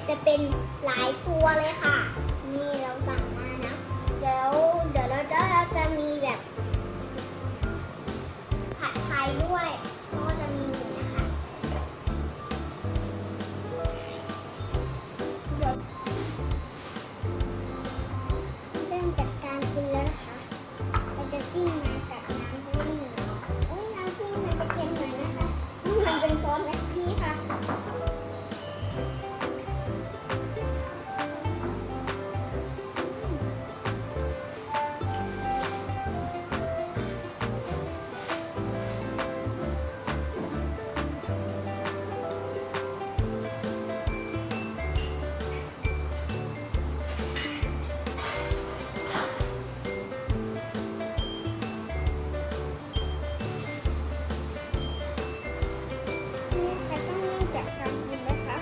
จะเป็นหลายตัวเลยค่ะนี่เราสั่งมานะเดี๋ยวเราจะมีแบบผัดไทยด้วยแล้วก็จะมีหมี่นะคะเดี๋ยวเริ่มจากการกินแล้วนะคะเราจะจิ้มมากับน้ำจิ้มโอ้ยน้ำจิ้มมันจะเค็มหน่อยนะคะนี่มันเป็นซอสแม็กกี้ค่ะ นี่ค่ะต้องเริ่มจากการกินนะคะ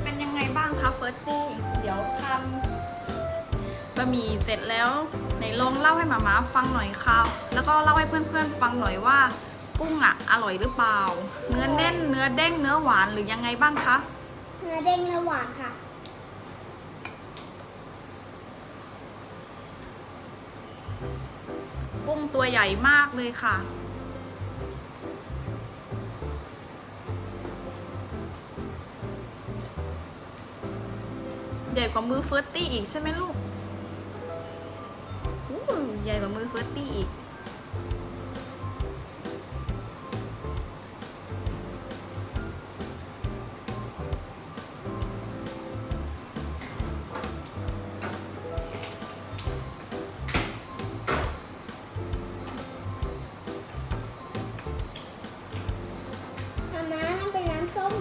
เป็นยังไงบ้างคะเฟิร์สตี้เดี๋ยวทำบะหมี่เสร็จแล้วไหนลองเล่าให้หมาฟังหน่อยค่ะแล้วก็เล่าให้เพื่อนๆฟังหน่อยว่ากุ้งอร่อยหรือเปล่าเนื้อแน่นเนื้อเด้งเนื้อหวานหรือยังไงบ้างคะ เนื้อเด้งเนื้อหวานค่ะกุ้งตัวใหญ่มากเลยค่ะใหญ่กว่ามือเฟิร์สตี้อีกใช่ไหมลูกใหญ่กว่ามือเฟิร์สตี้อีกมาม่านั่นเป็นน้ำส้ม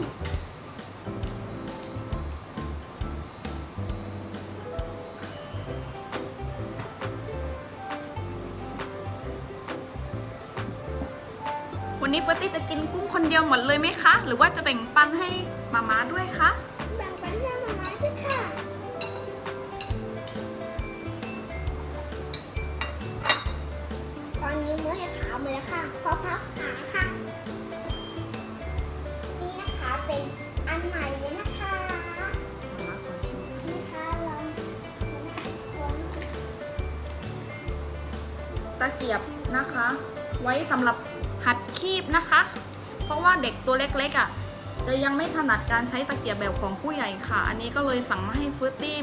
วันนี้เฟิร์สตี้จะกินกุ้งคนเดียวหมดเลยไหมคะ หรือว่าจะแบ่งปันให้หมาด้วยคะ แบ่งปันให้มาม่าด้วยค่ะตอนนี้มื้อให้ขาวหมดแล้วค่ะพอพับขาค่ะนี่นะคะเป็นอันใหม่เลยนะคะ มาขอชิม นี่ค่ะลอง ตะเกียบนะคะ ไว้สำหรับหัดคีบนะคะ เพราะว่าเด็กตัวเล็กๆจะยังไม่ถนัดการใช้ตะเกียบแบบของผู้ใหญ่ค่ะ อันนี้ก็เลยสั่งมาให้เฟิร์สตี้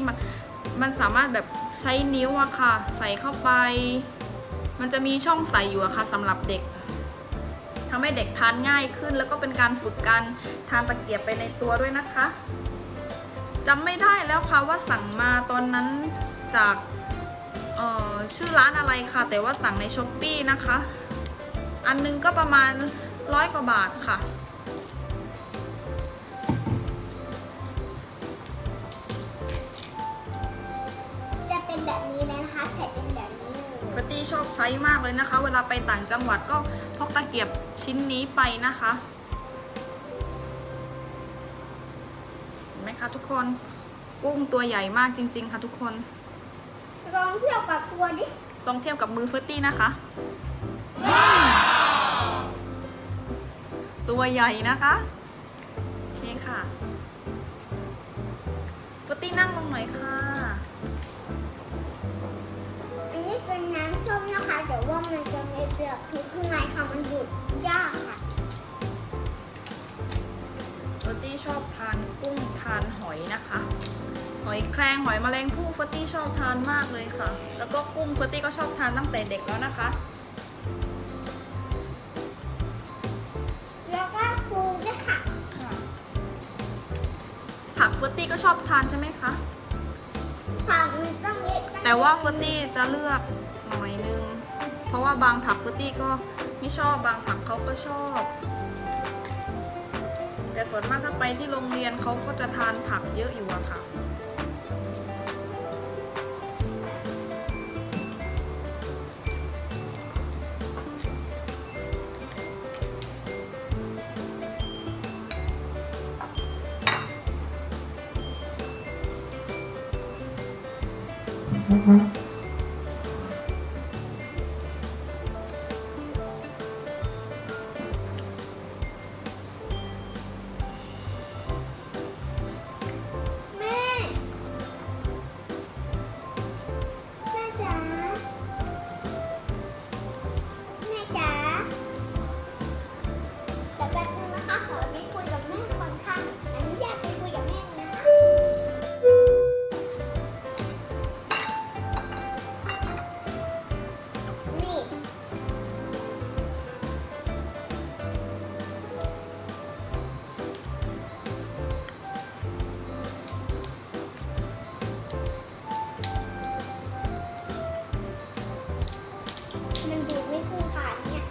มันสามารถแบบใช้นิ้วค่ะ ใส่เข้าไป มันจะมีช่องใส่อยู่ค่ะสำหรับเด็กทำให้เด็กทานง่ายขึ้น แล้วก็เป็นการฝึกการทานตะเกียบไปในตัวด้วยนะคะจำไม่ได้แล้วค่ะว่าสั่งมาตอนนั้นจากชื่อร้านอะไรค่ะแต่ว่าสั่งใน Shopee นะคะอันนึงก็ประมาณ100 กว่าบาทค่ะจะเป็นแบบนี้เลยนะคะใส่เป็นแบบนี้เลย ปาร์ตี้ชอบใช้มากเลยนะคะเวลาไปต่างจังหวัดก็พกตะเกียบชิ้นนี้ไปนะคะเห็นไหมคะทุกคนกุ้งตัวใหญ่มากจริงๆค่ะทุกคนลองเทียบกับตัวดิ ลองเทียบกับมือเฟิร์สตี้นะคะ ตัวใหญ่นะคะโอเคค่ะเฟิร์สตี้นั่งลงหน่อยค่ะ อันนี้เป็นน้ำส้มนะคะแต่ว่ามันจะมีเปลือกคือข้างในค่ะมันดูดยากค่ะ เฟิร์สตี้ชอบทานกุ้งทานหอยนะคะหอยแครงหอยแมลงภู่เฟิร์สตี้ชอบทานมากเลยค่ะแล้วก็กุ้งเฟิร์สตี้ก็ชอบทานตั้งแต่เด็กแล้วนะคะ แล้วก็ปูด้วยค่ะ ผักเฟิร์สตี้ก็ชอบทานใช่ไหมคะ ผักมันต้องเ แต่ว่าเฟอร์ตี้จะเลือกหน่อยนึง เพราะว่าบางผักเฟอร์ตี้ก็ไม่ชอบบางผักเขาก็ชอบ แต่ส่วนมากถ้าไปที่โรงเรียนเขาก็จะทานผักเยอะอยู่อะค่ะ แม่ แม่จ๋า แม่จ๋าเดี๋ยวแป๊บนึงนะคะ ขอไปคุยกับแม่ก่อนค่ะอนุญาตไปคุยกับแม่เลยนะคะนี่ มันดูไม่ขึ้นค่ะเนี่ย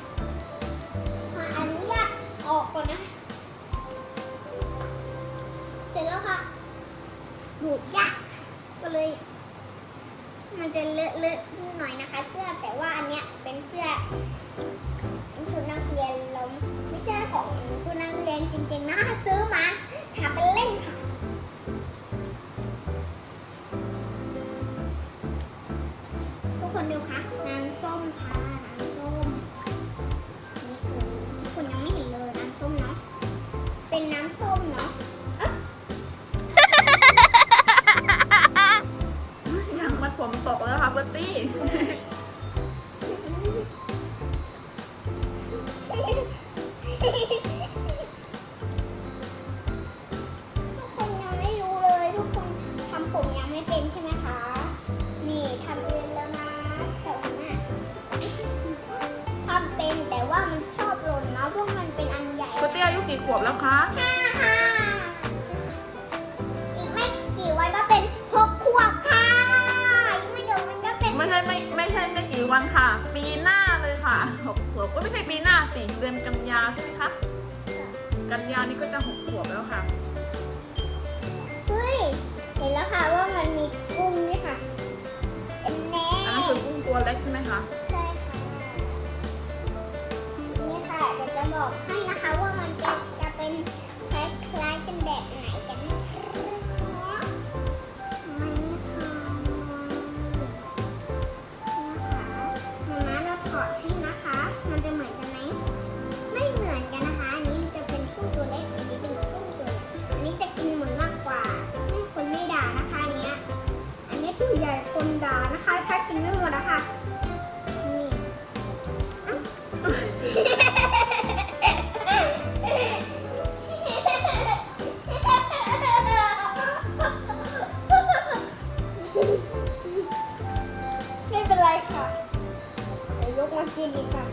มาอนุญาตออกก่อนนะ เสร็จแล้วค่ะดูดยากค่ะก็เลย มันจะเลอะๆหน่อยนะคะ เสื้อแต่ว่าอันเนี้ยเป็นเสื้อชุดนักเรียนเราไม่ใช่ของชุดนักเรียนจริงๆนะซื้อมาทำเป็นเล่นค่ะ ทุกคนดูค่ะน้ำส้มค่ะน้ำส้มนี่คือทุกคนยังไม่เห็นเลยน้ำส้มเนาะเป็นน้ำส้มเนาะ ยังมัดผมตกแล้วค่ะเฟอร์ตี้ ทุกคนยังไม่รู้เลยทุกคนทำผมยังไม่เป็นใช่ไหมคะ นี่ทำเป็นแล้วนะแต่ว่าทำเป็นแต่ว่ามันชอบหล่นเนาะเพราะมันเป็นอันใหญ่ เฟอร์ตี้อายุกี่ขวบแล้วคะ ค่ะอีกไม่กี่วันก็เป็น6 ขวบค่ะอีกไม่เดี๋ยวมันก็เป็น ไม่ใช่ไม่กี่วันค่ะ ปีหน้าเลยค่ะ6 ขวบก็ไม่ใช่ปีหน้าสิเดือนกันยาใช่ไหมคะ กันยานี่ก็จะ6 ขวบแล้วค่ะ เฮ้ยเห็นแล้วค่ะว่ามันมีกุ้งด้วยค่ะเป็นแน่ อันนั้นคือกุ้งตัวเล็กใช่ไหมคะ ใช่ค่ะนี่ค่ะเดี๋ยวจะบอกให้นะคะว่ามันจะเป็นคล้ายๆกันแบบไหนกันนะคะมันนี่ค่ะนะคะเราถอดให้นะคะ มันจะเหมือนกันไหมไม่เหมือนกันนะคะอันนี้มันจะเป็นกุ้งตัวเล็กอันนี้เป็นกุ้งตัวเล็กอันนี้จะกินหมดมากกว่าไม่คนไม่ด่านะคะอันเนี้ยอันนี้ตัวใหญ่คนด่านะคะถ้ากินไม่หมดนะคะนี่ ไม่เป็นไรค่ะเดี๋ยวยกมากินดีกว่า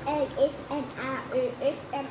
ASMR ASMR